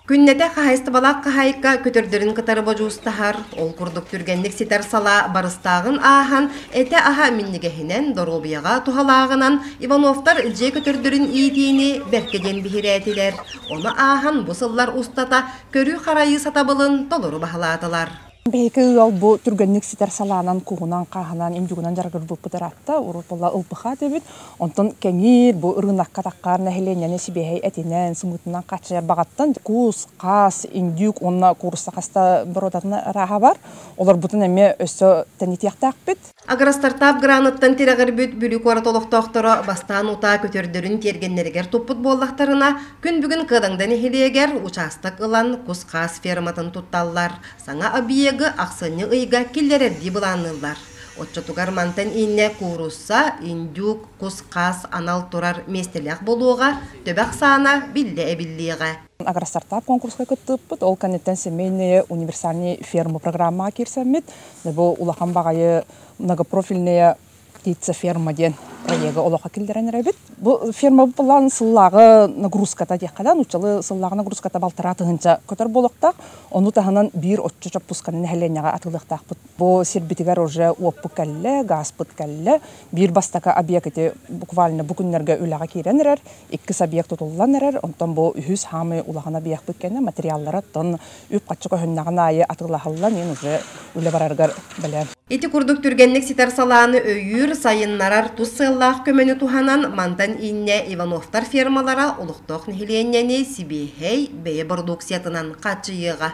Күннете қағайысты балақ қағайыққа көтердерін қытары божуыстағар, ол күрдік түргенлік сетер сала барыстағын ахан, әті аха миннігехінен доролбияға тухалағынан Ивановтар үлже көтердерін иетейіне бәркеден бігір әтілер. Оны ахан бұсыллар ұстата көрі қарайы сатабылын толыры бағаладылар. Бейкі ол бұл түргенлік сетер саланан, куғынан, қағынан, емдігінен жарғыр бұл бұтыратта, ұрыпылла ұлпыға дебіт. Онтын кәңер бұл ұрынаққа таққар нәхіленені сібейхей әтінен, сұңғытынан қатшайар бағаттан құс, қас, емдік, онына курыста қаста бір одатына раға бар. Олар бұтын әме өсі тәнетияқтақ бет. Аграстартап граныттан терағыр бүт бүлік оратолықтақтыры бастан ұта көтердерін тергенлергер топпыт боллақтарына күн бүгін қыдаңдан ехелегер участық ылан құс-қас ферматын тұтталлар. Саңа обиегі ақсыны ұйға келдерерді бұланылар. Отчатугар мантан инне курусса, индюк, құс-қас, анал тұрар местелек болуға, төбәк сана білі әбіліға. Агростартап конкурсқа күттіппіт, ол кәнеттен семейные универсальные фермы программа керсәмет. Бұл улахан бағайы многопрофильные птица ферма ден проега олақа келдерен рәбет. Бұл ферма бұлан сыллағы нагрузката декадан, учалы сыллағы нагрузката балтыратығынша көтір болықтақ, оны тағынан бір отчы чаппусканын әленеға атылықтақ. Бұл сербетігер уже уаппы кәлі, газпыт кәлі, бір бастақа объекті буквально бүкіндерге үліға керен әрер, еккіс объект тұтылған әрер, онтан бұл үхіз хамы улаған объект бүткені материаллары тон үп қатшы көхіннаған айы атылығалан, ең уже үлі барарғар білер. Эти курдук түргенлік сетер саланы өйір сайыннарар туссыллақ көмені туханан мантан инне Ивановтар фермалара ұлықтық нехиленнені сибейхей бейі продукциятынан қатшыйыға.